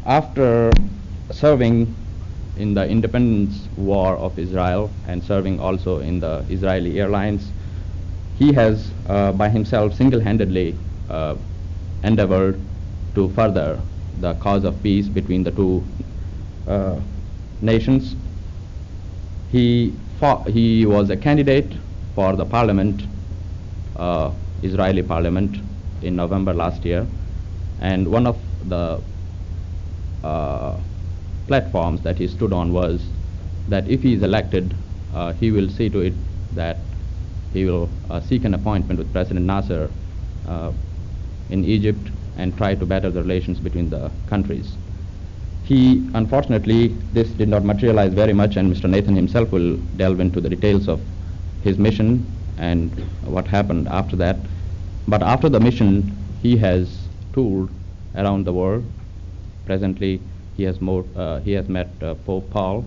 After serving in the independence war of Israel and serving also in the Israeli airlines, he has by himself single-handedly endeavored to further the cause of peace between the two nations. He was a candidate for the parliament, Israeli parliament, in November last year, and one of the platforms that he stood on was that if he is elected, he will see to it that he will seek an appointment with President Nasser in Egypt and try to better the relations between the countries. Unfortunately, this did not materialize very much, and Mr. Nathan himself will delve into the details of his mission and what happened after that. But after the mission, he has toured around the world. Presently, he has met Pope Paul.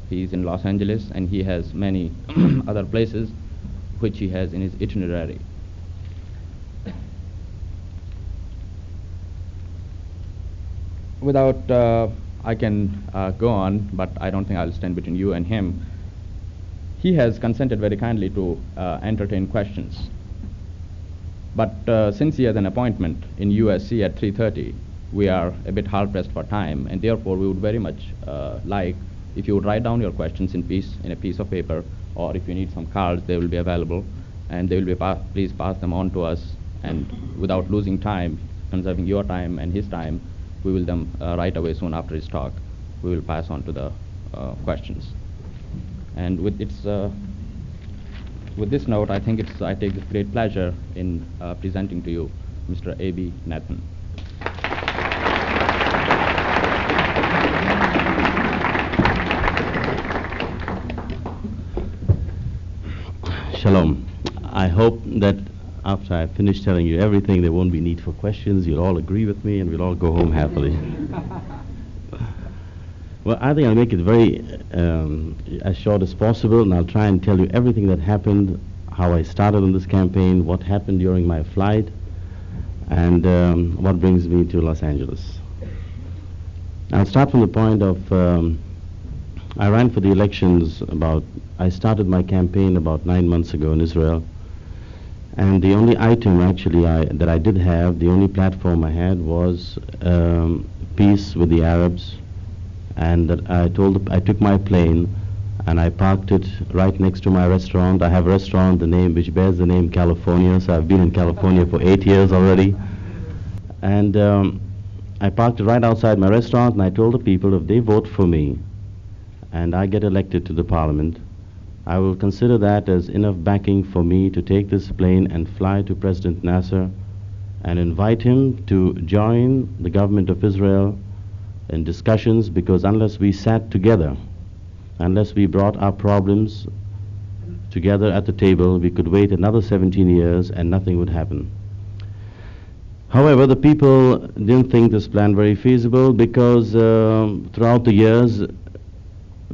He is in Los Angeles, and he has many other places which he has in his itinerary. I can go on, but I don't think I'll stand between you and him. He has consented very kindly to entertain questions. But since he has an appointment in USC at 3:30, we are a bit hard-pressed for time, and therefore we would very much like if you would write down your questions in a piece of paper, or if you need some cards, they will be available, and they will be please pass them on to us, and without losing time, conserving your time and his time, we will then right away soon after his talk, we will pass on to the questions. And with this note, I take this great pleasure in presenting to you Mr. Abie Nathan. Shalom. I hope that after I finish telling you everything, there won't be need for questions. You'll all agree with me, and we'll all go home happily. Well, I think I'll make it very as short as possible, and I'll try and tell you everything that happened, how I started on this campaign, what happened during my flight, and what brings me to Los Angeles. I'll start from the point of I ran for the elections I started my campaign about 9 months ago in Israel. And the only item actually that I did have, the only platform I had was peace with the Arabs, and that I took my plane and I parked it right next to my restaurant. I have a restaurant which bears the name California, so I've been in California for 8 years already. And I parked it right outside my restaurant, and I told the people if they vote for me and I get elected to the parliament, I will consider that as enough backing for me to take this plane and fly to President Nasser and invite him to join the government of Israel in discussions, because unless we sat together, unless we brought our problems together at the table, we could wait another 17 years and nothing would happen. However, the people didn't think this plan very feasible, because throughout the years,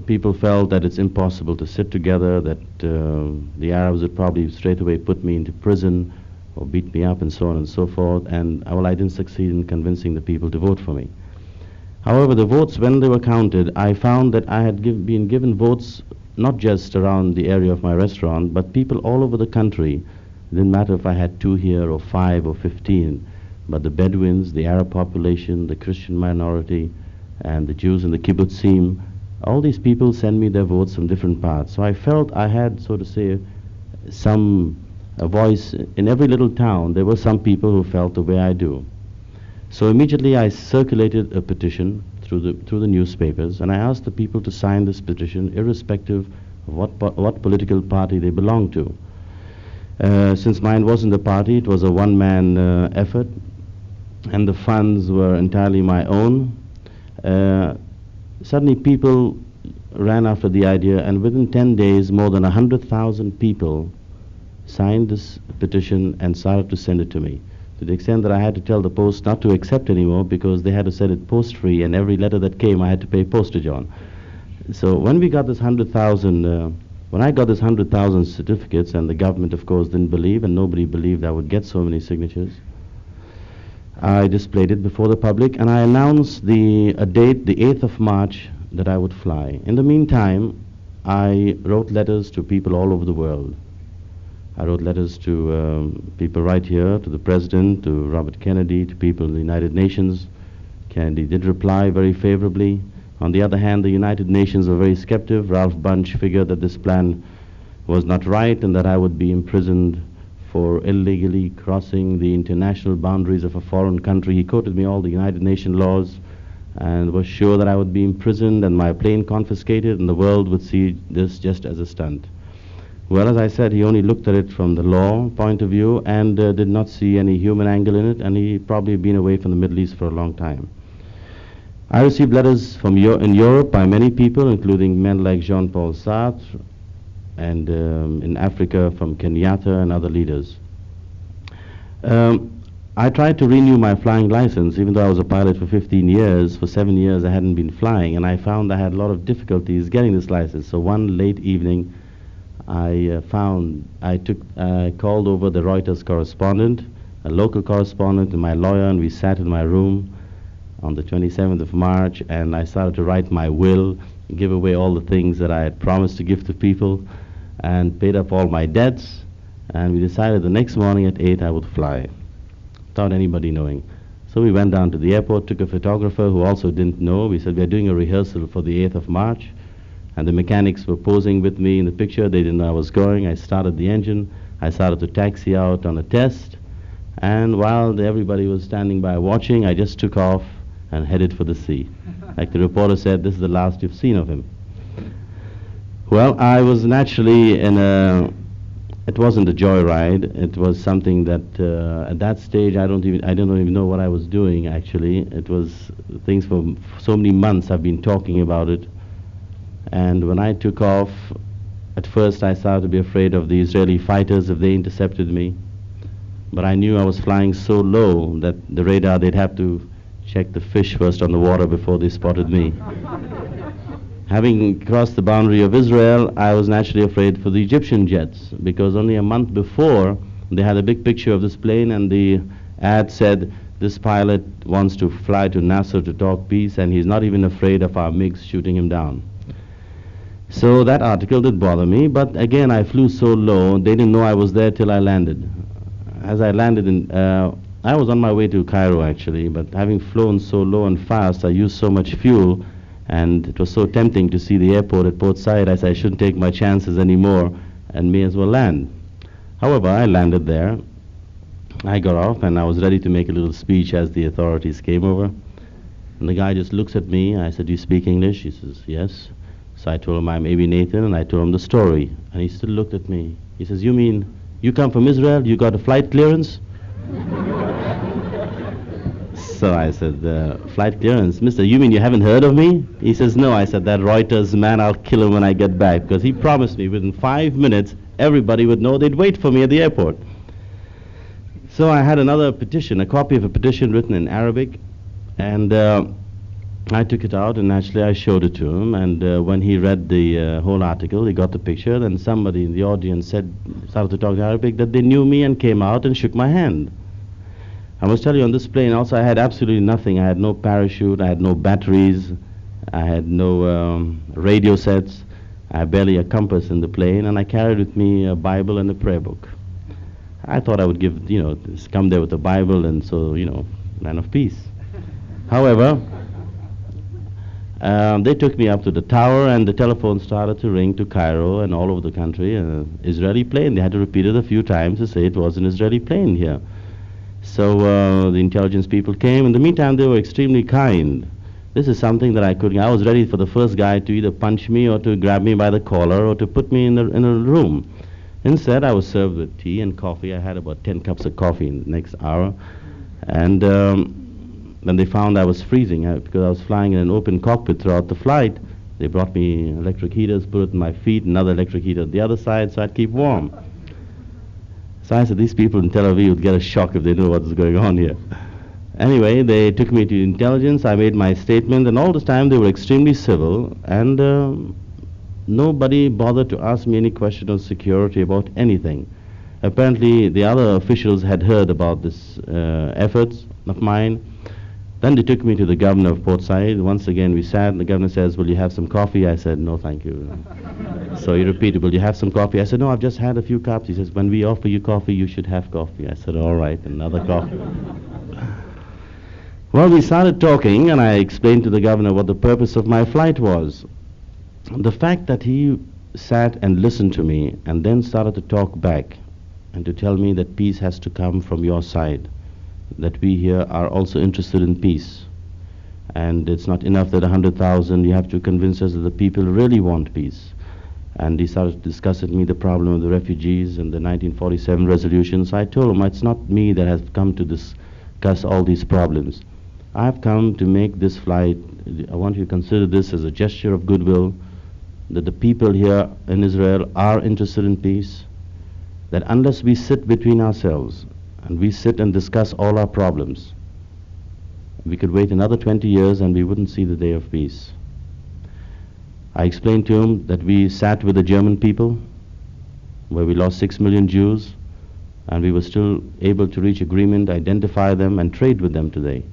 people felt that it's impossible to sit together, that the Arabs would probably straight away put me into prison or beat me up and so on and so forth, and I didn't succeed in convincing the people to vote for me. However, the votes, when they were counted, I found that I had been given votes not just around the area of my restaurant, but people all over the country. It didn't matter if I had 2 here or 5 or 15, but the Bedouins, the Arab population, the Christian minority, and the Jews in the kibbutzim, all these people send me their votes from different parts. So I felt I had, so to say, a voice in every little town. There were some people who felt the way I do. So immediately I circulated a petition through the newspapers, and I asked the people to sign this petition irrespective of what political party they belonged to. Since mine wasn't a party, it was a one-man effort, and the funds were entirely my own. Suddenly people ran after the idea, and within 10 days, more than 100,000 people signed this petition and started to send it to me, to the extent that I had to tell the post not to accept anymore, because they had to send it post-free, and every letter that came I had to pay postage on. So when we got this 100,000, when I got this 100,000 certificates, and the government of course didn't believe, and nobody believed I would get so many signatures, I displayed it before the public, and I announced a date, the 8th of March, that I would fly. In the meantime, I wrote letters to people all over the world. I wrote letters to people right here, to the President, to Robert Kennedy, to people in the United Nations. Kennedy did reply very favorably. On the other hand, the United Nations were very skeptic. Ralph Bunche figured that this plan was not right and that I would be imprisoned for illegally crossing the international boundaries of a foreign country. He quoted me all the United Nations laws and was sure that I would be imprisoned and my plane confiscated and the world would see this just as a stunt. Well, as I said, he only looked at it from the law point of view and did not see any human angle in it, and he probably been away from the Middle East for a long time. I received letters from in Europe by many people, including men like Jean-Paul Sartre, and in Africa from Kenyatta and other leaders. I tried to renew my flying license, even though I was a pilot for 15 years. For 7 years I hadn't been flying, and I found I had a lot of difficulties getting this license. So one late evening I called over the Reuters correspondent, a local correspondent, and my lawyer, and we sat in my room on the 27th of March, and I started to write my will, give away all the things that I had promised to give to people, and paid up all my debts, and we decided the next morning at 8 I would fly, without anybody knowing. So we went down to the airport, took a photographer who also didn't know. We said, we are doing a rehearsal for the 8th of March, and the mechanics were posing with me in the picture. They didn't know I was going. I started the engine. I started to taxi out on a test, and while everybody was standing by watching, I just took off and headed for the sea. Like the reporter said, this is the last you've seen of him. Well, I was naturally it wasn't a joyride. It was something that at that stage I don't even know what I was doing actually. It was things for so many months I've been talking about it. And when I took off, at first I started to be afraid of the Israeli fighters if they intercepted me. But I knew I was flying so low that the radar, they'd have to check the fish first on the water before they spotted me. Having crossed the boundary of Israel, I was naturally afraid for the Egyptian jets, because only a month before they had a big picture of this plane, and the ad said, this pilot wants to fly to Nasser to talk peace, and he's not even afraid of our MiGs shooting him down. So that article did bother me, but again I flew so low, they didn't know I was there till I landed. As I landed I was on my way to Cairo actually, but having flown so low and fast, I used so much fuel, and it was so tempting to see the airport at Port Said. I said I shouldn't take my chances anymore and may as well land. However, I landed there. I got off and I was ready to make a little speech as the authorities came over. And the guy just looks at me. I said, do you speak English? He says, yes. So I told him I'm Abie Nathan, and I told him the story. And he still looked at me. He says, you mean you come from Israel? You got a flight clearance? So I said, flight clearance? Mister, you mean you haven't heard of me? He says, no. I said, that Reuters man, I'll kill him when I get back, because he promised me within 5 minutes everybody would know. They'd wait for me at the airport. So I had another petition, a copy of a petition written in Arabic, and I took it out, and naturally I showed it to him, and when he read the whole article, he got the picture, then somebody in the audience started to talk Arabic, that they knew me and came out and shook my hand. I must tell you, on this plane also I had absolutely nothing. I had no parachute, I had no batteries, I had no radio sets, I had barely a compass in the plane, and I carried with me a Bible and a prayer book. I thought I would give, come there with a Bible, and so, man of peace. However, they took me up to the tower, and the telephone started to ring to Cairo and all over the country. Israeli plane. They had to repeat it a few times to say it was an Israeli plane here. So the intelligence people came. In the meantime, they were extremely kind. This is something that I was ready for the first guy to either punch me or to grab me by the collar or to put me in a room. Instead, I was served with tea and coffee. I had about 10 cups of coffee in the next hour. And when they found I was freezing, because I was flying in an open cockpit throughout the flight, they brought me electric heaters, put it in my feet, another electric heater at the other side, so I'd keep warm. So I said, these people in Tel Aviv would get a shock if they knew what was going on here. Anyway, they took me to intelligence. I made my statement, and all this time they were extremely civil, and nobody bothered to ask me any question of security about anything. Apparently, the other officials had heard about this efforts of mine. Then they took me to the governor of Port Said. Once again we sat, and the governor says, will you have some coffee? I said, no, thank you. So he repeated, will you have some coffee? I said, no, I've just had a few cups. He says, when we offer you coffee, you should have coffee. I said, all right, another coffee. Well, we started talking, and I explained to the governor what the purpose of my flight was. The fact that he sat and listened to me and then started to talk back and to tell me that peace has to come from your side, that we here are also interested in peace. And it's not enough that 100,000, you have to convince us that the people really want peace. And he started to discuss with me the problem of the refugees and the 1947 resolution. So I told him, it's not me that has come to discuss all these problems. I've come to make this flight, I want you to consider this as a gesture of goodwill, that the people here in Israel are interested in peace, that unless we sit between ourselves and we sit and discuss all our problems, we could wait another 20 years and we wouldn't see the day of peace. I explained to him that we sat with the German people, where we lost 6 million Jews, and we were still able to reach agreement, identify them, and trade with them today.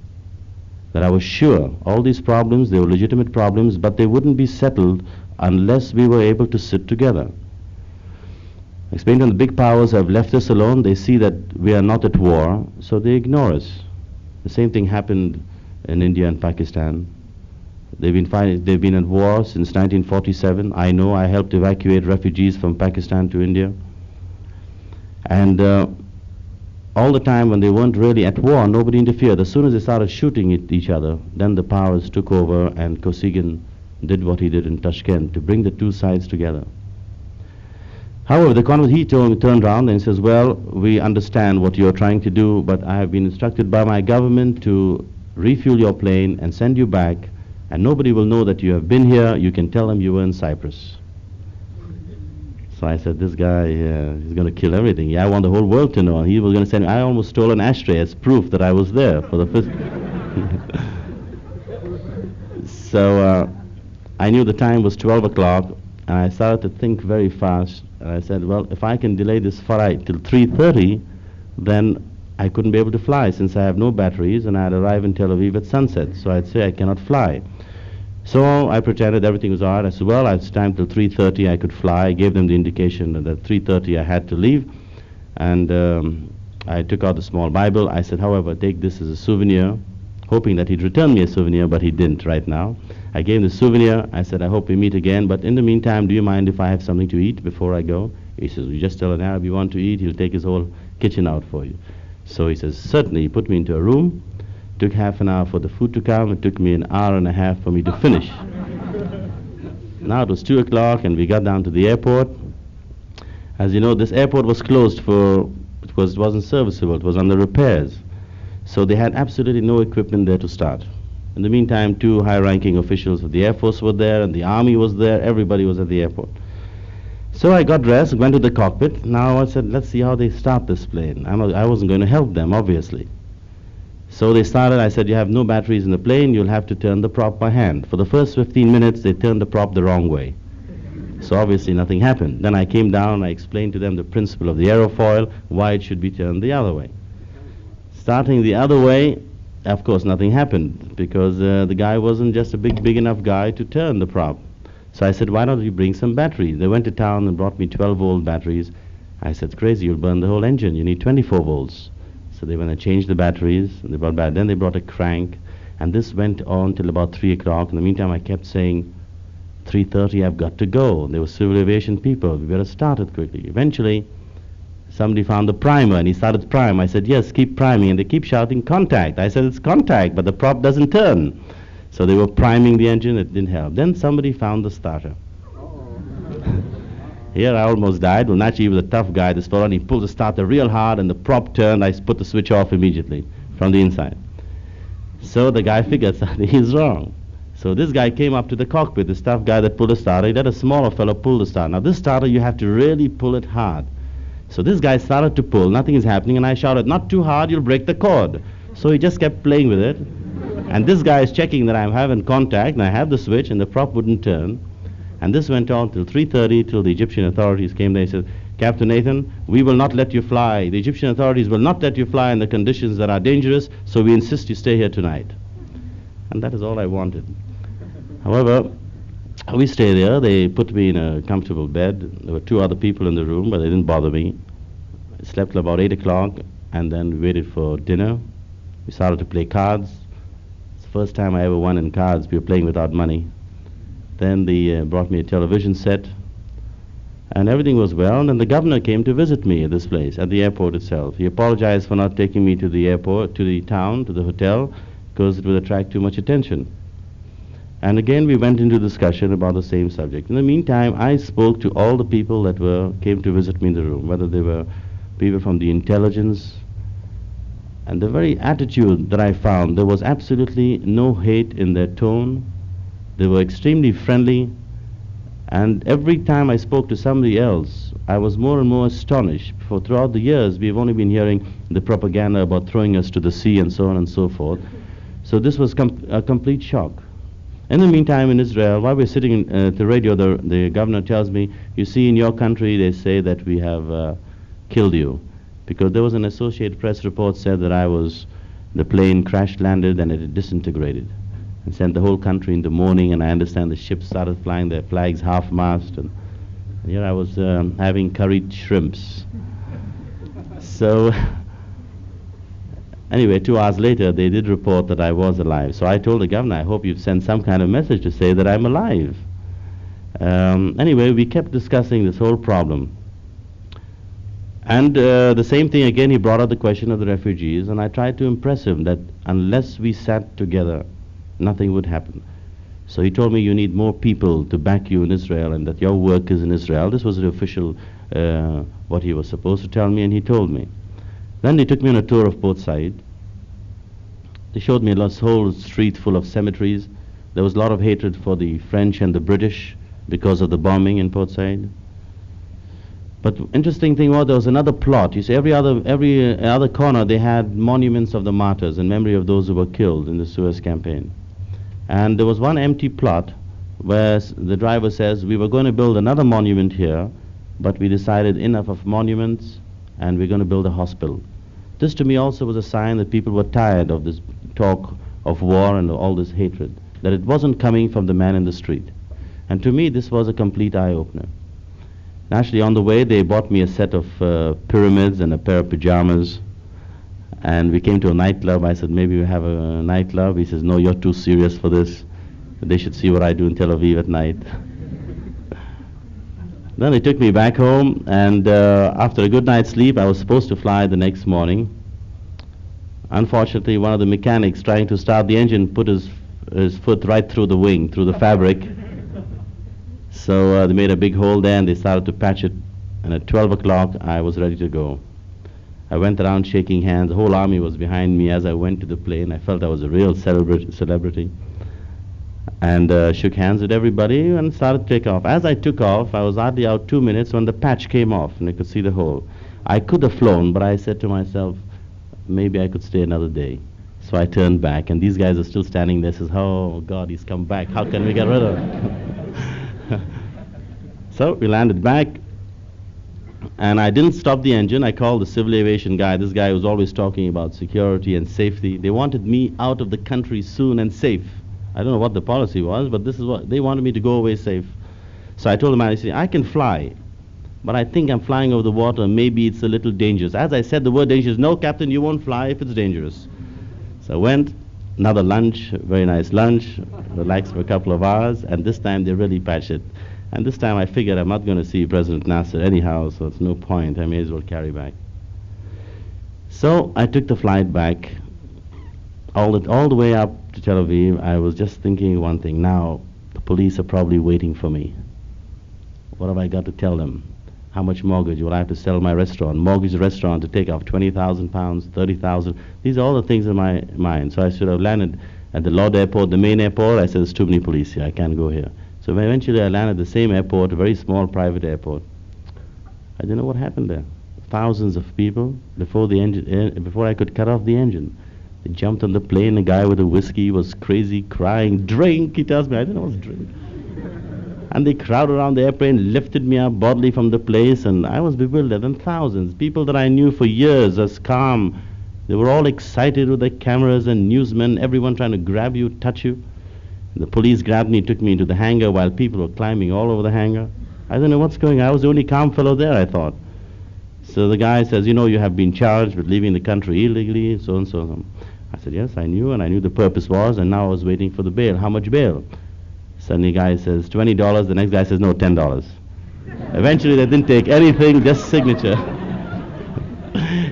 That I was sure all these problems, they were legitimate problems, but they wouldn't be settled unless we were able to sit together. I explained to them the big powers have left us alone. They see that we are not at war, so they ignore us. The same thing happened in India and Pakistan. They've been at war since 1947. I know I helped evacuate refugees from Pakistan to India. And all the time when they weren't really at war, nobody interfered. As soon as they started shooting at each other, then the powers took over, and Kosygin did what he did in Tashkent to bring the two sides together. However, he turned around and says, well, we understand what you're trying to do, but I have been instructed by my government to refuel your plane and send you back, and nobody will know that you have been here. You can tell them you were in Cyprus. So I said, this guy, he's going to kill everything. Yeah, I want the whole world to know. And he was going to send me, I almost stole an ashtray as proof that I was there for the first. So I knew the time was 12 o'clock, and I started to think very fast. And I said, well, if I can delay this flight till 3:30, then I couldn't be able to fly since I have no batteries, and I'd arrive in Tel Aviv at sunset. So I'd say I cannot fly. So I pretended everything was all right. I said, well, it's time till 3:30 I could fly. I gave them the indication that at 3:30 I had to leave. And I took out the small Bible. I said, however, take this as a souvenir, hoping that he'd return me a souvenir, but he didn't right now. I gave him the souvenir. I said, I hope we meet again, but in the meantime, do you mind if I have something to eat before I go? He says, you just tell an Arab you want to eat, he'll take his whole kitchen out for you. So he says, certainly. He put me into a room. Took half an hour for the food to come. It took me an hour and a half for me to finish. Now it was 2 o'clock, and we got down to the airport. As you know, this airport was closed it wasn't serviceable. It was under repairs. So they had absolutely no equipment there to start. In the meantime, 2 high-ranking officials of the Air Force were there, and the Army was there. Everybody was at the airport. So I got dressed, went to the cockpit. Now I said, let's see how they start this plane. I wasn't going to help them, obviously. So they started. I said, you have no batteries in the plane. You'll have to turn the prop by hand. For the first 15 minutes, they turned the prop the wrong way. So obviously nothing happened. Then I came down. I explained to them the principle of the aerofoil, why it should be turned the other way. Starting the other way, of course, nothing happened, because the guy wasn't just a big enough guy to turn the prop. So I said, why don't you bring some batteries? They went to town and brought me 12-volt batteries. I said, it's crazy, you'll burn the whole engine. You need 24 volts. So they went and changed the batteries, and they brought back. Then they brought a crank, and this went on till about 3 o'clock. In the meantime, I kept saying, 3:30, I've got to go. There were civil aviation people. We better start it quickly. Eventually, somebody found the primer, and he started to prime. I said, yes, keep priming. And they keep shouting, contact. I said, it's contact, but the prop doesn't turn. So they were priming the engine. It didn't help. Then somebody found the starter. Here I almost died. Well, naturally, he was a tough guy, this fellow, and he pulled the starter real hard, and the prop turned. I put the switch off immediately from the inside. So the guy figured something is wrong. So this guy came up to the cockpit, this tough guy that pulled the starter. He let a smaller fellow pull the starter. Now, this starter, you have to really pull it hard. So this guy started to pull. Nothing is happening, and I shouted, not too hard, you'll break the cord. So he just kept playing with it. And this guy is checking that I'm having contact, and I have the switch, and the prop wouldn't turn. And this went on till 3:30, till the Egyptian authorities came there and said, Captain Nathan, we will not let you fly. The Egyptian authorities will not let you fly in the conditions that are dangerous, so we insist you stay here tonight. And that is all I wanted. However, we stayed there. They put me in a comfortable bed. There were two other people in the room, but they didn't bother me. I slept till about 8 o'clock, and then we waited for dinner. We started to play cards. It's the first time I ever won in cards. We were playing without money. Then they brought me a television set, and everything was well. And then the governor came to visit me at this place, at the airport itself. He apologized for not taking me to the airport, to the town, to the hotel, because it would attract too much attention. And again, we went into discussion about the same subject. In the meantime, I spoke to all the people that came to visit me in the room, whether they were people from the intelligence. And the very attitude that I found, there was absolutely no hate in their tone. They were extremely friendly. And every time I spoke to somebody else, I was more and more astonished. For throughout the years, we've only been hearing the propaganda about throwing us to the sea and so on and so forth. So this was a complete shock. In the meantime, in Israel, while we're sitting at the radio, the governor tells me, you see, in your country, they say that we have killed you. Because there was an Associated Press report said that the plane crash landed and it had disintegrated. And sent the whole country in the morning, and I understand the ships started flying their flags half-mast. And here I was having curried shrimps. So anyway, 2 hours later, they did report that I was alive. So I told the governor, I hope you've sent some kind of message to say that I'm alive. Anyway, we kept discussing this whole problem. And the same thing again, he brought up the question of the refugees, and I tried to impress him that unless we sat together, nothing would happen. So he told me, you need more people to back you in Israel, and that your work is in Israel. This was the official, what he was supposed to tell me, and he told me. Then they took me on a tour of Port Said. They showed me a whole street full of cemeteries. There was a lot of hatred for the French and the British because of the bombing in Port Said. But interesting thing was, there was another plot. You see, every other corner they had monuments of the martyrs in memory of those who were killed in the Suez campaign. And there was one empty plot where the driver says, we were going to build another monument here, but we decided enough of monuments, and we're going to build a hospital. This to me also was a sign that people were tired of this talk of war and all this hatred, that it wasn't coming from the man in the street. And to me, this was a complete eye-opener. Actually, on the way, they bought me a set of pyramids and a pair of pajamas. And we came to a nightclub. I said, maybe we have a nightclub. He says, no, you're too serious for this. They should see what I do in Tel Aviv at night. Then they took me back home, and after a good night's sleep, I was supposed to fly the next morning. Unfortunately, one of the mechanics trying to start the engine put his foot right through the wing, through the fabric. So they made a big hole there, and they started to patch it. And at 12 o'clock, I was ready to go. I went around shaking hands. The whole army was behind me as I went to the plane. I felt I was a real celebrity. And shook hands with everybody and started to take off. As I took off, I was hardly out 2 minutes when the patch came off and I could see the hole. I could have flown, but I said to myself, maybe I could stay another day. So I turned back, and these guys are still standing there. Says, oh God, he's come back. How can we get rid of him? So we landed back, and I didn't stop the engine. I called the civil aviation guy. This guy was always talking about security and safety. They wanted me out of the country soon and safe. I don't know what the policy was, but this is what they wanted me to go away safe. So I told the man, I said, I can fly, but I think I'm flying over the water. Maybe it's a little dangerous. As I said the word dangerous, no, Captain, you won't fly if it's dangerous. So I went, another lunch, very nice lunch, relaxed for a couple of hours, and this time they really patched it. And this time I figured I'm not going to see President Nasser anyhow, so it's no point. I may as well carry back. So I took the flight back. All the way up to Tel Aviv, I was just thinking one thing. Now, the police are probably waiting for me. What have I got to tell them? How much mortgage will I have to sell my restaurant? Mortgage the restaurant to take off 20,000 pounds, 30,000. These are all the things in my mind. So I should have landed at the Lord Airport, the main airport. I said, there's too many police here. I can't go here. So eventually I landed at the same airport, a very small private airport. I don't know what happened there. Thousands of people before I could cut off the engine. They jumped on the plane. A guy with a whiskey was crazy, crying, drink. He tells me, I don't know what's drink. And they crowded around the airplane, lifted me up bodily from the place, and I was bewildered. And thousands, people that I knew for years as calm, they were all excited with their cameras and newsmen, everyone trying to grab you, touch you. The police grabbed me, took me into the hangar while people were climbing all over the hangar. I don't know what's going on. I was the only calm fellow there, I thought. So the guy says, you know, you have been charged with leaving the country illegally, so and so. I said, yes, I knew, and I knew the purpose was, and now I was waiting for the bail. How much bail? Suddenly the guy says, $20. The next guy says, no, $10. Eventually they didn't take anything, just signature.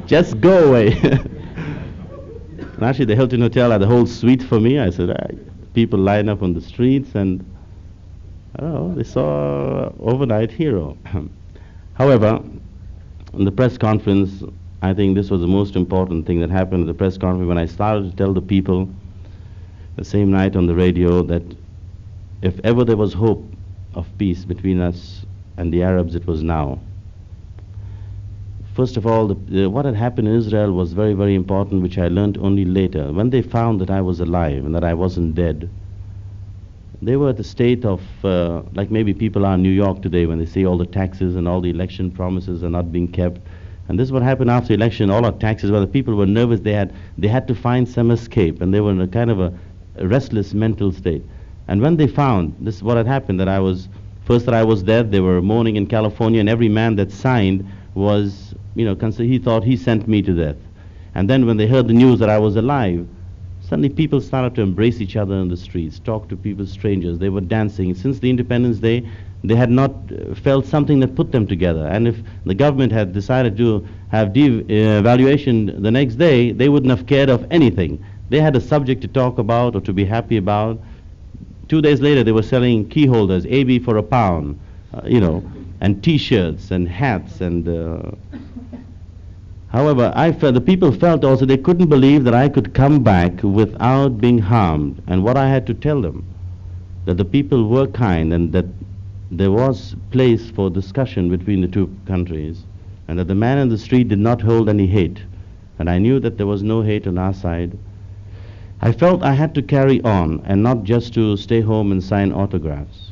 Just go away. And actually the Hilton Hotel had the whole suite for me. I said, people line up on the streets, and I don't know, they saw overnight hero. However, in the press conference, I think this was the most important thing that happened at the press conference when I started to tell the people the same night on the radio that if ever there was hope of peace between us and the Arabs, it was now. First of all, what had happened in Israel was very, very important, which I learned only later. When they found that I was alive and that I wasn't dead, they were at the state of, like maybe people are in New York today when they see all the taxes and all the election promises are not being kept. And this is what happened after the election. All our taxes, well, the people were nervous. They had to find some escape, and they were in a kind of a restless mental state. And when they found, this is what had happened, that I was dead, they were mourning in California, and every man that signed was, he thought he sent me to death. And then when they heard the news that I was alive, suddenly people started to embrace each other in the streets, talk to people, strangers. They were dancing. Since the Independence Day, they had not felt something that put them together. And if the government had decided to have devaluation the next day, they wouldn't have cared of anything. They had a subject to talk about or to be happy about. 2 days later, they were selling key holders, Abie for £1, and T-shirts and hats. And however, the people felt also they couldn't believe that I could come back without being harmed. And what I had to tell them, that the people were kind and that there was place for discussion between the two countries, and that the man in the street did not hold any hate. And I knew that there was no hate on our side. I felt I had to carry on and not just to stay home and sign autographs.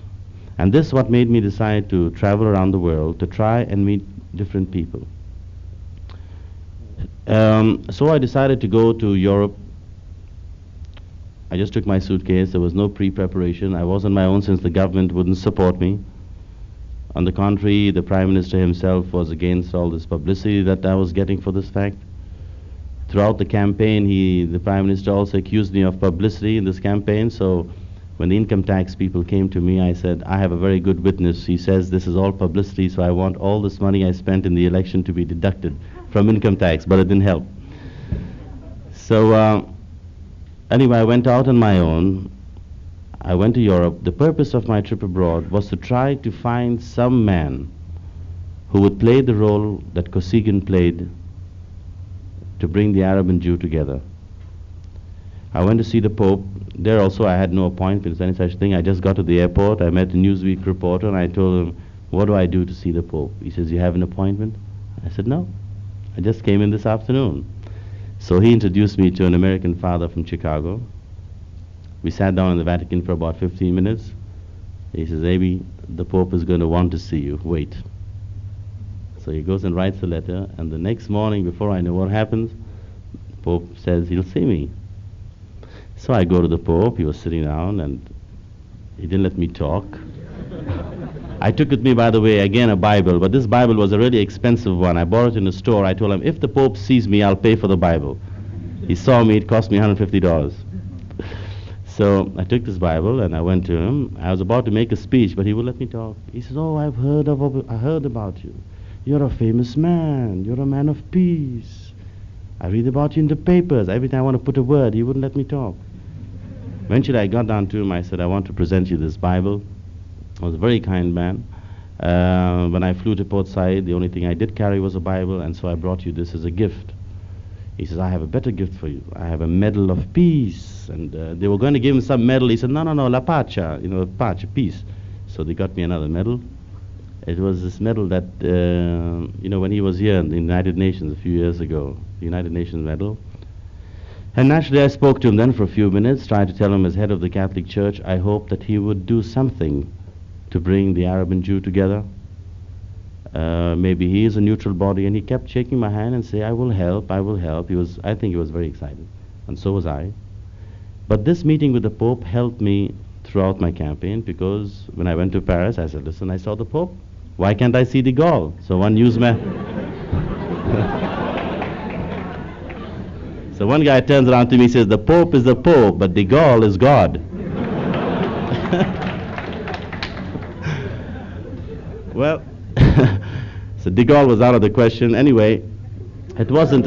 And this is what made me decide to travel around the world to try and meet different people. So I decided to go to Europe. I just took my suitcase. There was no pre-preparation. I was on my own since the government wouldn't support me. On the contrary, the Prime Minister himself was against all this publicity that I was getting for this fact. Throughout the campaign, the Prime Minister also accused me of publicity in this campaign. So when the income tax people came to me, I said, I have a very good witness. He says this is all publicity, so I want all this money I spent in the election to be deducted from income tax, but it didn't help. So anyway, I went out on my own. I went to Europe. The purpose of my trip abroad was to try to find some man who would play the role that Kosygin played to bring the Arab and Jew together. I went to see the Pope. There also I had no appointment, any such thing. I just got to the airport. I met a Newsweek reporter and I told him, what do I do to see the Pope? He says, you have an appointment? I said, no. I just came in this afternoon. So he introduced me to an American father from Chicago. We sat down in the Vatican for about 15 minutes. He says, Abie, the Pope is going to want to see you. Wait. So he goes and writes a letter, and the next morning, before I know what happens, the Pope says he'll see me. So I go to the Pope. He was sitting down, and he didn't let me talk. I took with me, by the way, again a Bible, but this Bible was a really expensive one. I bought it in a store. I told him, if the Pope sees me, I'll pay for the Bible. He saw me. It cost me $150. So I took this Bible and I went to him. I was about to make a speech, but he would let me talk. He says, oh, I heard about you. You're a famous man. You're a man of peace. I read about you in the papers. Every time I want to put a word, he wouldn't let me talk. Eventually I got down to him. I said, I want to present you this Bible. He was a very kind man. When I flew to Port Said, the only thing I did carry was a Bible, and so I brought you this as a gift. He says, I have a better gift for you. I have a medal of peace. And they were going to give him some medal. He said, no, la pacha, pacha, peace. So they got me another medal. It was this medal that, when he was here in the United Nations a few years ago, the United Nations medal. And naturally I spoke to him then for a few minutes, tried to tell him as head of the Catholic Church, I hope that he would do something to bring the Arab and Jew together. Maybe he is a neutral body, and he kept shaking my hand and say, I will help, I will help. I think he was very excited, and so was I. But this meeting with the Pope helped me throughout my campaign, because when I went to Paris, I said, listen, I saw the Pope. Why can't I see de Gaulle? So one newsman... So one guy turns around to me and says, the Pope is the Pope, but de Gaulle is God. Well, so de Gaulle was out of the question. Anyway, it wasn't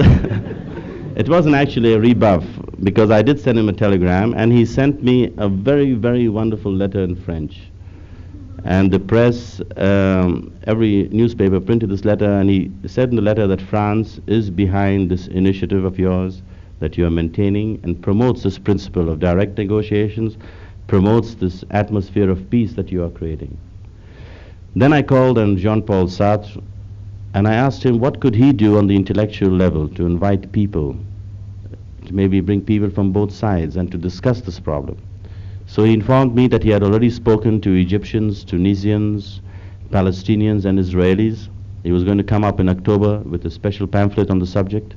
it wasn't actually a rebuff, because I did send him a telegram, and he sent me a very, very wonderful letter in French. And the press, every newspaper printed this letter, and he said in the letter that France is behind this initiative of yours that you are maintaining, and promotes this principle of direct negotiations, promotes this atmosphere of peace that you are creating. Then I called on Jean-Paul Sartre, and I asked him what could he do on the intellectual level to invite people, to maybe bring people from both sides and to discuss this problem. So he informed me that he had already spoken to Egyptians, Tunisians, Palestinians and Israelis. He was going to come up in October with a special pamphlet on the subject.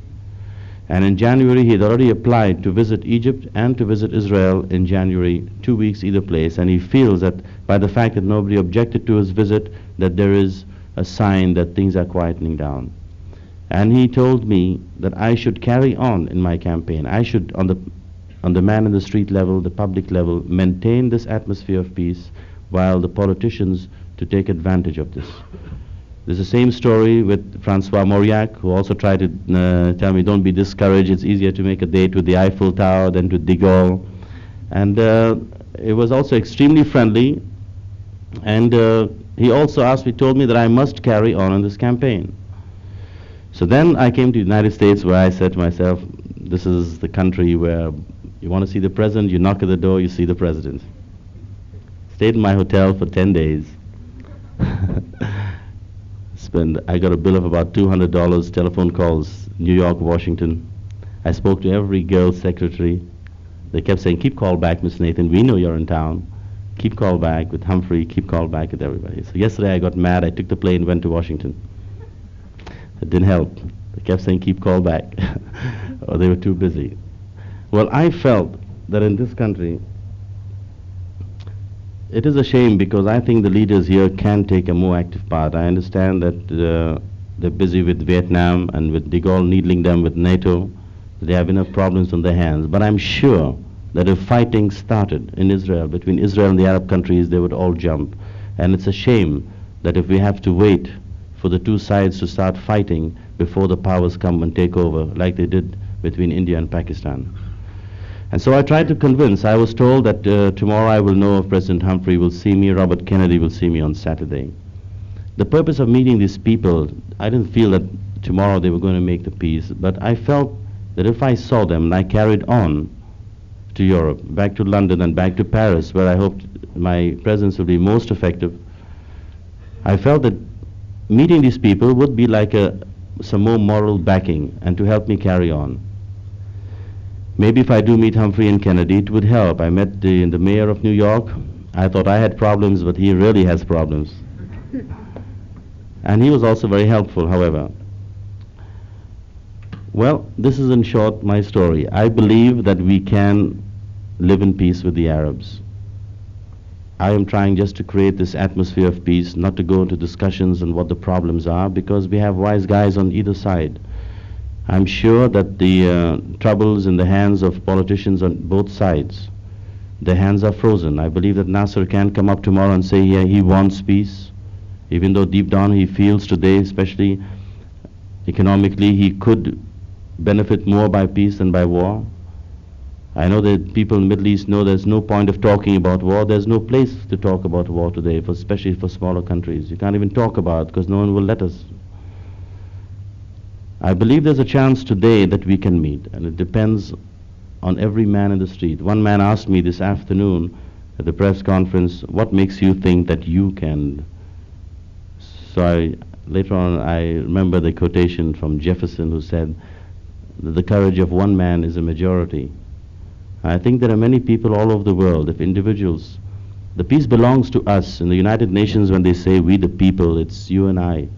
And in January he had already applied to visit Egypt and to visit Israel in January, 2 weeks either place, and he feels that by the fact that nobody objected to his visit, that there is a sign that things are quietening down. And he told me that I should carry on in my campaign. I should, on the man in the street level, the public level, maintain this atmosphere of peace, while the politicians to take advantage of this. There's the same story with Francois Mauriac, who also tried to tell me, don't be discouraged, it's easier to make a date with the Eiffel Tower than with de Gaulle. And it was also extremely friendly, and he also told me that I must carry on in this campaign. So then I came to the United States, where I said to myself, this is the country where you want to see the president, you knock at the door, you see the president. Stayed in my hotel for 10 days. I got a bill of about $200, telephone calls, New York, Washington. I spoke to every girl's secretary. They kept saying, keep call back, Miss Nathan, we know you're in town. Keep call back with Humphrey, keep call back with everybody. So yesterday I got mad, I took the plane, went to Washington. It didn't help. They kept saying, keep call back, or they were too busy. Well, I felt that in this country, it is a shame, because I think the leaders here can take a more active part. I understand that they're busy with Vietnam and with de Gaulle needling them with NATO. They have enough problems on their hands. But I'm sure that if fighting started in Israel, between Israel and the Arab countries, they would all jump. And it's a shame that if we have to wait for the two sides to start fighting before the powers come and take over, like they did between India and Pakistan. And so I tried to convince. I was told that tomorrow I will know if President Humphrey will see me, Robert Kennedy will see me on Saturday. The purpose of meeting these people, I didn't feel that tomorrow they were going to make the peace, but I felt that if I saw them and I carried on to Europe, back to London and back to Paris, where I hoped my presence would be most effective, I felt that meeting these people would be like some more moral backing and to help me carry on. Maybe if I do meet Humphrey and Kennedy, it would help. I met the mayor of New York. I thought I had problems, but he really has problems. And he was also very helpful, however. Well, this is in short my story. I believe that we can live in peace with the Arabs. I am trying just to create this atmosphere of peace, not to go into discussions on what the problems are, because we have wise guys on either side. I'm sure that the troubles in the hands of politicians on both sides, their hands are frozen. I believe that Nasser can come up tomorrow and say he wants peace, even though deep down he feels today, especially economically, he could benefit more by peace than by war. I know that people in the Middle East know there's no point of talking about war. There's no place to talk about war today, especially for smaller countries. You can't even talk about it because no one will let us. I believe there's a chance today that we can meet, and it depends on every man in the street. One man asked me this afternoon at the press conference, what makes you think that you can? So later on I remember the quotation from Jefferson, who said that the courage of one man is a majority. I think there are many people all over the world, if individuals The peace belongs to us. In the United Nations, when they say we the people, it's you and I.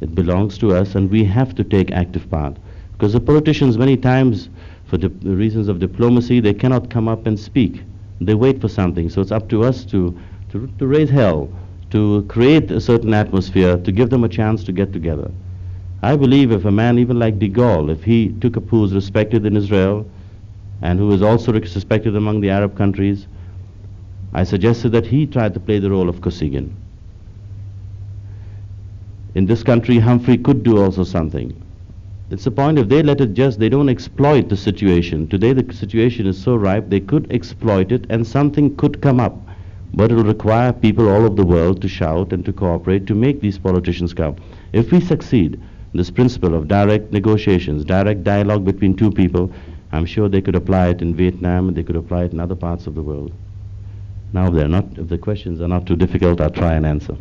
It belongs to us, and we have to take active part. Because the politicians, many times, for the reasons of diplomacy, they cannot come up and speak. They wait for something. So it's up to us to raise hell, to create a certain atmosphere, to give them a chance to get together. I believe if a man even like de Gaulle, if he took up who is respected in Israel and who is also respected among the Arab countries, I suggested that he tried to play the role of Kosygin. In this country, Humphrey could do also something. It's the point, if they let it just, they don't exploit the situation. Today the situation is so ripe, they could exploit it and something could come up. But it will require people all over the world to shout and to cooperate to make these politicians come. If we succeed, this principle of direct negotiations, direct dialogue between two people, I'm sure they could apply it in Vietnam and they could apply it in other parts of the world. Now, if the questions are not too difficult, I'll try and answer.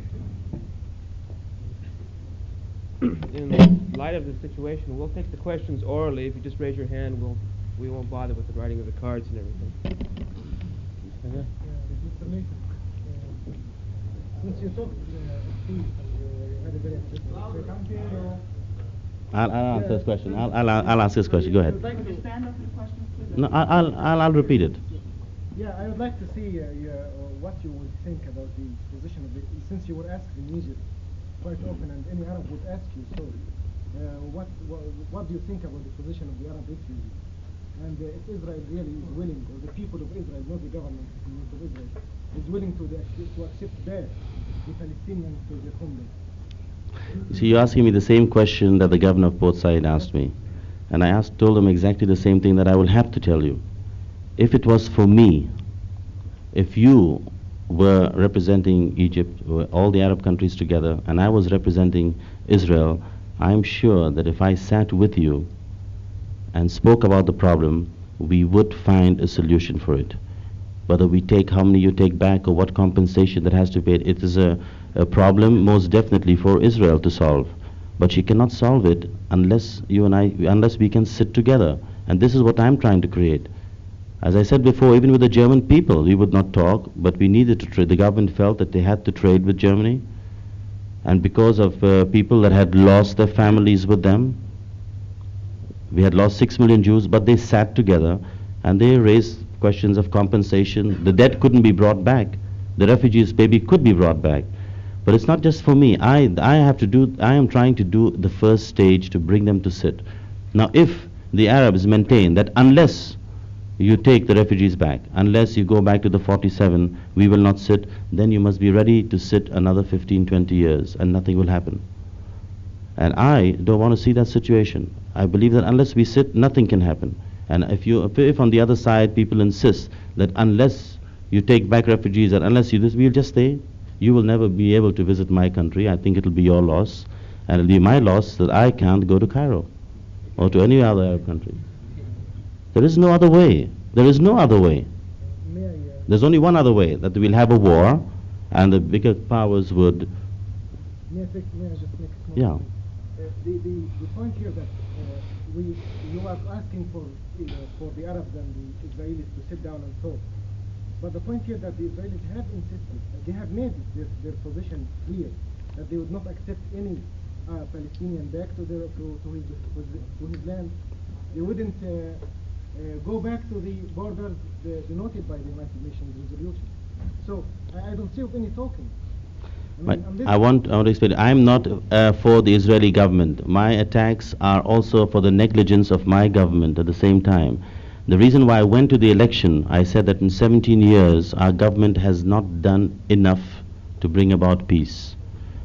In light of the situation, we'll take the questions orally. If you just raise your hand, we won't bother with the writing of the cards and everything. Mr. Nathan, since you talked of peace and you had a very interesting I'll answer this question. I'll answer this question. Go ahead. Could you stand up for the question, please? No, I'll repeat it. Yeah, I would like to see what you would think about the position of since you were asked in Egypt quite often, and any Arab would ask you so. What do you think about the position of the Arab refugees? And if Israel really is willing, or the people of Israel, not the government of Israel, is willing to accept back the Palestinians to their homeland? So you're asking me the same question that the governor of Port Said asked me. And I told him exactly the same thing that I will have to tell you. If it was for me, if you were representing Egypt, all the Arab countries together, and I was representing Israel, I'm sure that if I sat with you and spoke about the problem, we would find a solution for it. Whether we take how many you take back or what compensation that has to be paid, it is a problem most definitely for Israel to solve. But she cannot solve it unless unless we can sit together. And this is what I'm trying to create. As I said before, even with the German people, we would not talk, but we needed to trade. The government felt that they had to trade with Germany. And because of people that had lost their families with them, we had lost 6 million Jews, but they sat together and they raised questions of compensation. The debt couldn't be brought back. The refugees maybe could be brought back. But it's not just for me. I am trying to do the first stage to bring them to sit. Now, if the Arabs maintain that unless you take the refugees back, unless you go back to the 47, we will not sit, then you must be ready to sit another 15, 20 years, and nothing will happen. And I don't want to see that situation. I believe that unless we sit, nothing can happen. And if on the other side people insist that unless you take back refugees and unless you this, we'll just stay. You will never be able to visit my country. I think it'll be your loss, and it'll be my loss that I can't go to Cairo or to any other Arab country. There is no other way. There is no other way. There's only one other way, that we'll have a war, and the bigger powers would. May I just make a comment? Yeah. The point here that you are asking for the Arabs and the Israelis to sit down and talk. But the point here that the Israelis have insisted, they have made their position clear, that they would not accept any Palestinian back to his land. They wouldn't go back to the borders denoted by the United Nations resolution. So I don't see of any talking. I want to explain. I'm not for the Israeli government. My attacks are also for the negligence of my government at the same time. The reason why I went to the election, I said that in 17 years our government has not done enough to bring about peace.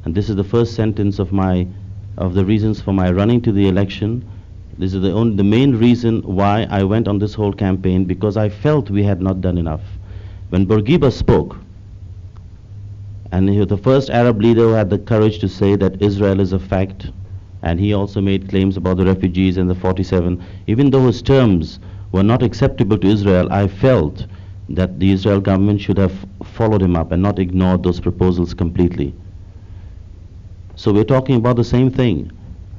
And this is the first sentence of the reasons for my running to the election. This is the main reason why I went on this whole campaign, because I felt we had not done enough. When Bourguiba spoke, and he was the first Arab leader who had the courage to say that Israel is a fact, and he also made claims about the refugees and the 47, even though his terms were not acceptable to Israel, I felt that the Israel government should have followed him up and not ignored those proposals completely. So we're talking about the same thing.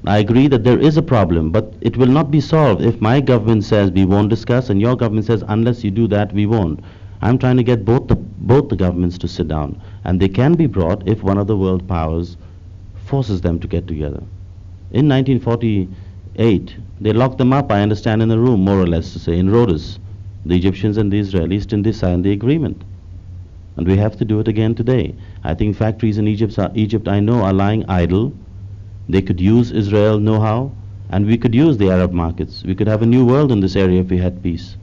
I agree that there is a problem, but it will not be solved if my government says we won't discuss and your government says unless you do that we won't. I'm trying to get both the governments to sit down, and they can be brought if one of the world powers forces them to get together. In 1948, they locked them up, I understand, in a room, more or less to say, in Rhodes, the Egyptians and the Israelis, to sign the agreement. And we have to do it again today. I think factories in Egypt, I know, are lying idle. They could use Israel know-how, and we could use the Arab markets. We could have a new world in this area if we had peace,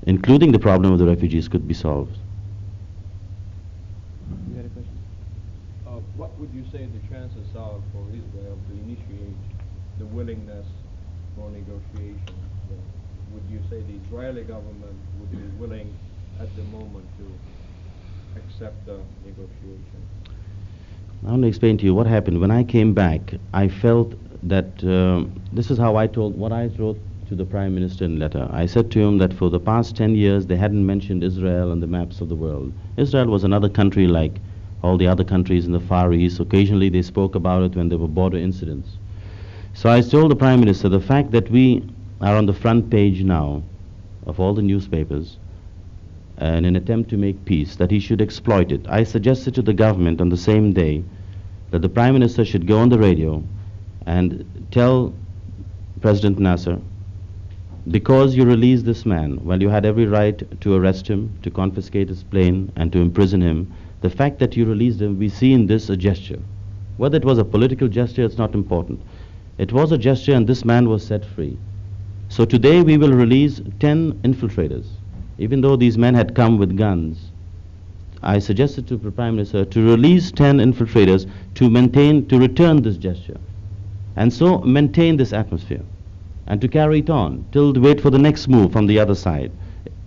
including the problem of the refugees could be solved. You had a question? What would you say the chances are for Israel to initiate the willingness for negotiations? Would you say the Israeli government would be willing at the moment to accept the negotiation? I want to explain to you what happened. When I came back, I felt that this is how what I wrote to the Prime Minister in a letter. I said to him that for the past 10 years, they hadn't mentioned Israel on the maps of the world. Israel was another country like all the other countries in the Far East. Occasionally, they spoke about it when there were border incidents. So I told the Prime Minister, the fact that we are on the front page now of all the newspapers in an attempt to make peace, that he should exploit it. I suggested to the government on the same day that the Prime Minister should go on the radio and tell President Nasser, because you released this man, well, you had every right to arrest him, to confiscate his plane, and to imprison him. The fact that you released him, we see in this a gesture. Whether it was a political gesture, it's not important. It was a gesture, and this man was set free. So today we will release 10 infiltrators. Even though these men had come with guns, I suggested to the Prime Minister to release 10 infiltrators to return this gesture, and so maintain this atmosphere, and to carry it on till wait for the next move from the other side.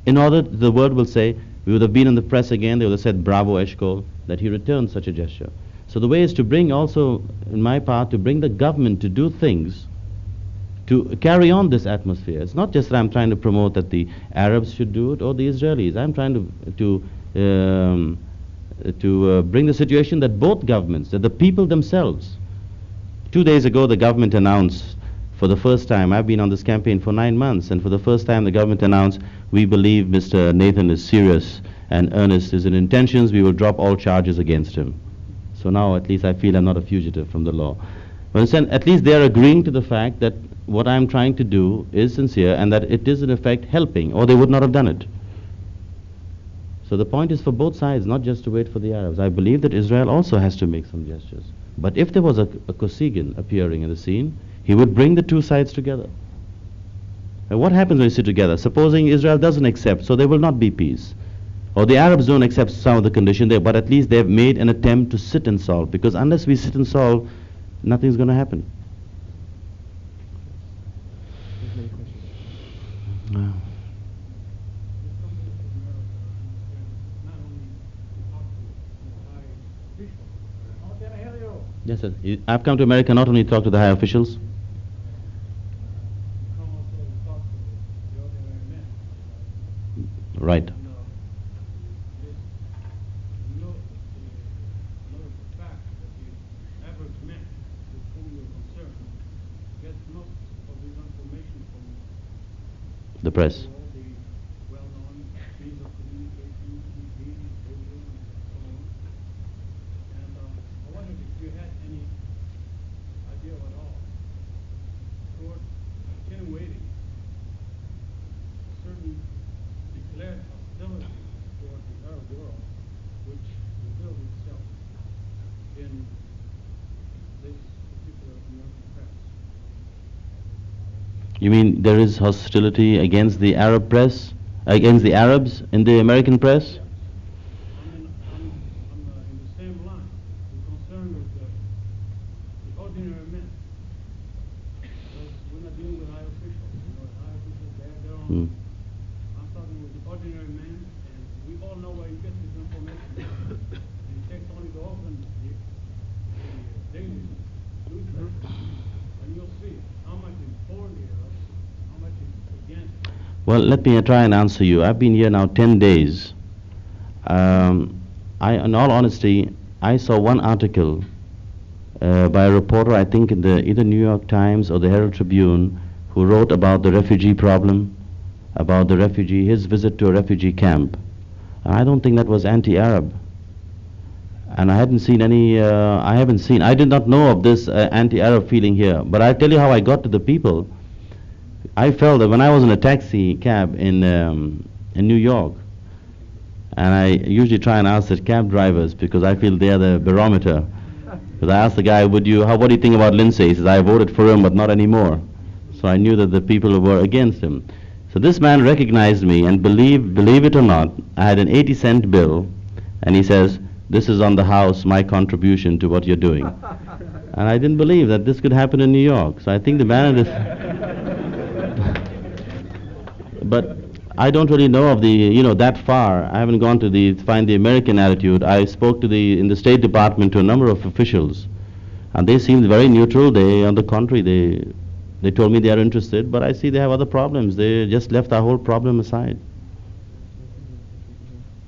In order, the word will say, we would have been in the press again, they would have said, bravo Eshkol, that he returned such a gesture. So the way is to bring also, in my part, to bring the government to do things to carry on this atmosphere. It's not just that I'm trying to promote that the Arabs should do it or the Israelis. I'm trying to bring the situation that both governments, that the people themselves. 2 days ago, the government announced, for the first time, I've been on this campaign for 9 months, and for the first time the government announced, we believe Mr. Nathan is serious and earnest in his intentions, we will drop all charges against him. So now at least I feel I'm not a fugitive from the law. But at least they are agreeing to the fact that what I'm trying to do is sincere and that it is in effect helping, or they would not have done it. So the point is for both sides, not just to wait for the Arabs. I believe that Israel also has to make some gestures. But if there was a Kosygin appearing in the scene, he would bring the two sides together. And what happens when you sit together? Supposing Israel doesn't accept, so there will not be peace. Or the Arabs don't accept some of the conditions there, but at least they've made an attempt to sit and solve. Because unless we sit and solve, nothing's going to happen. Yes, sir. I've come to America not only to talk to the high officials. Right. The press. You mean there is hostility against the Arab press, against the Arabs in the American press? I'm in the same line. We're concerned with the ordinary men. Because we're not dealing with high officials. You know, high officials, they have their own. I'm talking with the ordinary men, and we all know where you get this information. And it takes only to open the daily newspaper, and you'll see how much is for the Arabs, how much is against. Well, let me try and answer you. I've been here now 10 days. In all honesty, I saw one article by a reporter, I think in the either New York Times or the Herald Tribune, who wrote about the refugee problem, about his visit to a refugee camp. I don't think that was anti-Arab. And I hadn't seen any, I did not know of this anti-Arab feeling here. But I tell you how I got to the people. I felt that when I was in a taxi cab in New York, and I usually try and ask the cab drivers because I feel they are the barometer. Because I asked the guy, what do you think about Lindsay? He says, I voted for him, but not anymore. So I knew that the people were against him. So this man recognized me, and believe it or not, I had an 80-cent bill, and he says, this is on the house, my contribution to what you're doing. And I didn't believe that this could happen in New York. So I think the man is... But I don't really know of the, that far. I haven't gone to find the American attitude. I spoke in the State Department to a number of officials, and they seemed very neutral. On the contrary, they told me they are interested, but I see they have other problems. They just left our whole problem aside.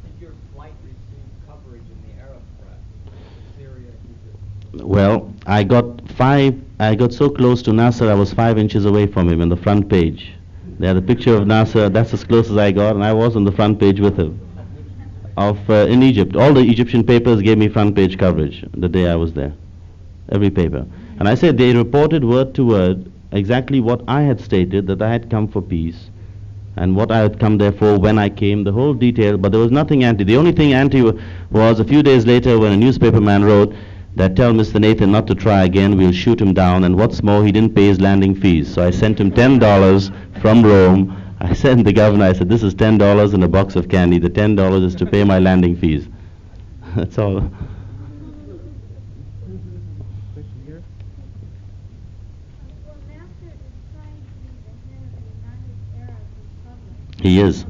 Did your flight receive coverage in the Arab press? Syria, Egypt? Well, I got so close to Nasser, I was 5 inches away from him on the front page. They had a picture of Nasser, that's as close as I got, and I was on the front page with him. In Egypt. All the Egyptian papers gave me front page coverage the day I was there. Every paper. And I said they reported word to word exactly what I had stated, that I had come for peace, and what I had come there for when I came, the whole detail, but there was nothing anti. The only thing anti was a few days later when a newspaper man wrote that tell Mr. Nathan not to try again, we'll shoot him down, and what's more, he didn't pay his landing fees. So I sent him $10 from Rome. I sent the governor, I said, this is $10 and a box of candy. The $10 is to pay my landing fees. That's all. Question here. Well, Nasser is trying to be the head of the United Arab Republic. He is. So,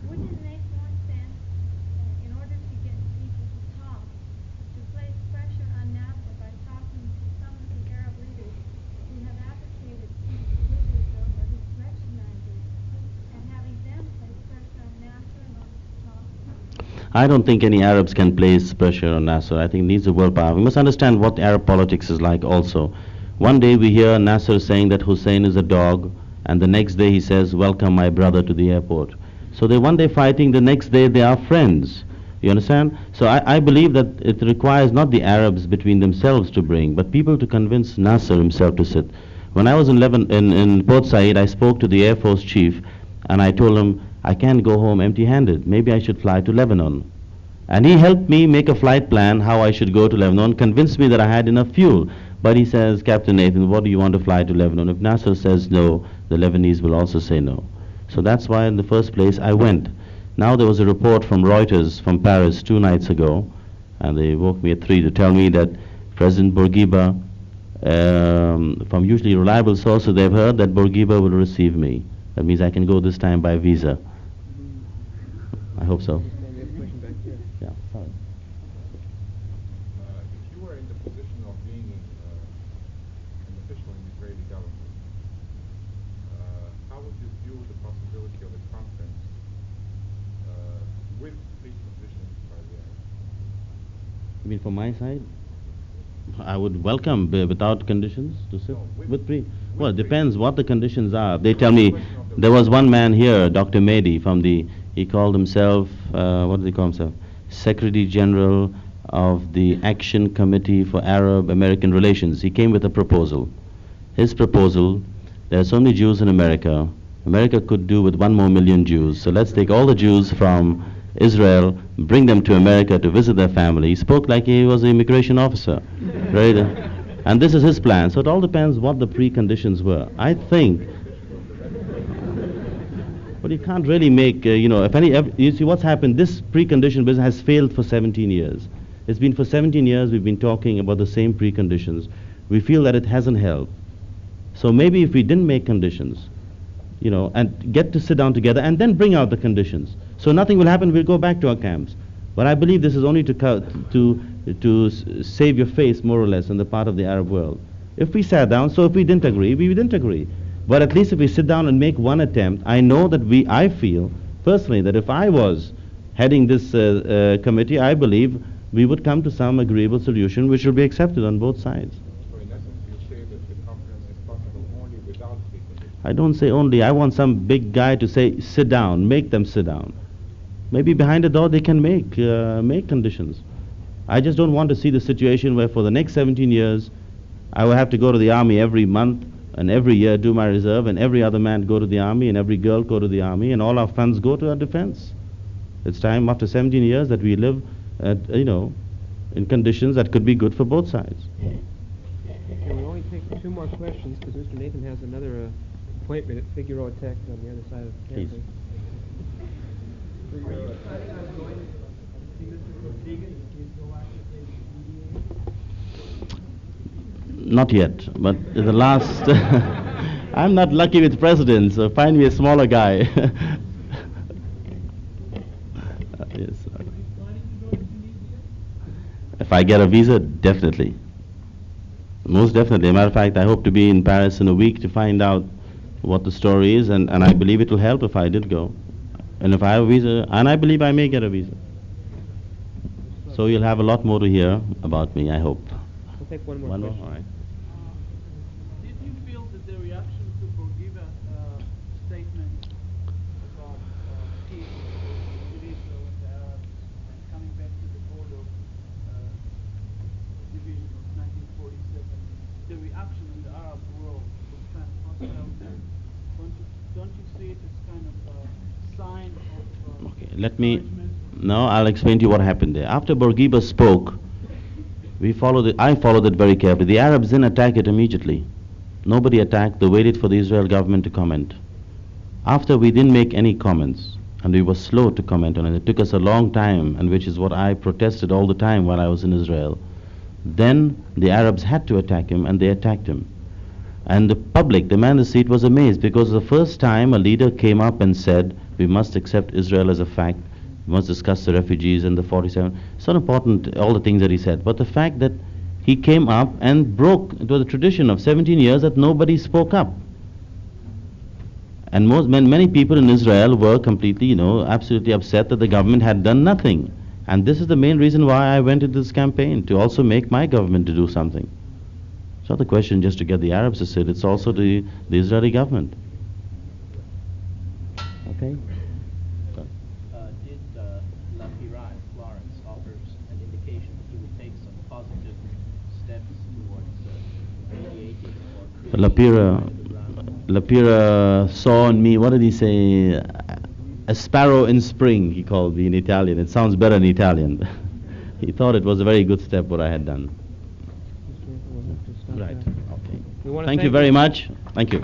wouldn't it make more sense, in order to get people to talk, to place pressure on Nasser by talking to some of the Arab leaders who have advocated peace with Israel or who recognize it, and having them place pressure on Nasser in order to talk? I don't think any Arabs can place pressure on Nasser. I think he needs the willpower. We must understand what Arab politics is like also. One day we hear Nasser saying that Hussein is a dog, and the next day he says, welcome my brother to the airport. So they're one day fighting, the next day they are friends. You understand? So I believe that it requires not the Arabs between themselves to bring, but people to convince Nasser himself to sit. When I was in Port Said, I spoke to the Air Force chief, and I told him, I can't go home empty-handed. Maybe I should fly to Lebanon. And he helped me make a flight plan how I should go to Lebanon, convinced me that I had enough fuel. But he says, Captain Nathan, what do you want to fly to Lebanon? If Nasser says no, the Lebanese will also say no. So that's why in the first place I went. Now there was a report from Reuters from Paris 2 nights ago, and they woke me at 3 to tell me that President Bourguiba, from usually reliable sources, they've heard that Bourguiba will receive me. That means I can go this time by visa. I hope so. Maybe a question back here. Yeah, sorry. If you were in the position of being an official in the Israeli government, how would you view the possibility of a conference with preconditions by the Arabs? You mean from my side? I would welcome without conditions to sit well, it depends what the conditions are. They tell me, there was one man here, Dr. Mehdi, he called himself, what did he call himself? Secretary General of the Action Committee for Arab-American Relations. He came with a proposal. His proposal, there are so many Jews in America. America could do with 1 more million Jews. So let's take all the Jews from Israel, bring them to America to visit their family. He spoke like he was an immigration officer, right? And this is his plan. So it all depends what the preconditions were. I think, but you can't really make, you see what's happened, this precondition business has failed for 17 years. It's been for 17 years we've been talking about the same preconditions. We feel that it hasn't helped. So maybe if we didn't make conditions, and get to sit down together and then bring out the conditions. So nothing will happen, we'll go back to our camps. But I believe this is only to save your face, more or less, in the part of the Arab world. If we sat down, so if we didn't agree, we didn't agree. But at least if we sit down and make one attempt, I know that I feel, personally, that if I was heading this committee, I believe we would come to some agreeable solution which will be accepted on both sides. So in essence, you say that the conference is possible only without preconditions. I don't say only. I want some big guy to say, sit down, make them sit down. Maybe behind the door they can make conditions. I just don't want to see the situation where for the next 17 years I will have to go to the army every month and every year do my reserve, and every other man go to the army and every girl go to the army, and all our funds go to our defense. It's time after 17 years that we live in conditions that could be good for both sides. Okay, we'll only take 2 more questions because Mr. Nathan has another appointment at Figueroa Tech on the other side of the Please. campus. Not yet, but the last... I'm not lucky with presidents, so find me a smaller guy. Yes. If I get a visa, definitely. Most definitely. As a matter of fact, I hope to be in Paris in a week to find out what the story is, and I believe it will help if I did go. And if I have a visa, and I believe I may get a visa. So you'll have a lot more to hear about me, I hope. We'll take one more One more? question. All right. Did you feel that the reaction to Bourguiba's statement about peace with Israel and the Arabs and coming back to the border of division of 1947, the reaction in the Arab world was kind of hostile? Don't you see it as kind of a sign of Okay, let me... encouragement? No, I'll explain to you what happened there. After Bourguiba spoke, I followed it very carefully. The Arabs didn't attack it immediately. Nobody attacked. They waited for the Israel government to comment. After we didn't make any comments, and we were slow to comment on it, it took us a long time, and which is what I protested all the time while I was in Israel. Then the Arabs had to attack him, and they attacked him. And the public, the man in the street, was amazed because the first time a leader came up and said, we must accept Israel as a fact, we must discuss the refugees and the 47. It's not important, all the things that he said, but the fact that he came up and broke, it was a tradition of 17 years that nobody spoke up. And many people in Israel were completely, absolutely upset that the government had done nothing. And this is the main reason why I went into this campaign, to also make my government to do something. It's not the question just to get the Arabs to sit, it's also the Israeli government. Okay? Did Lapira in Florence offers an indication that he would take some positive steps towards mediating or creating Lapira saw in me, what did he say? A sparrow in spring, he called me in Italian. It sounds better in Italian. He thought it was a very good step what I had done. Mr. Nathan, we'll have to stop Right. there. Okay. We wanna Thank you very much. Thank you.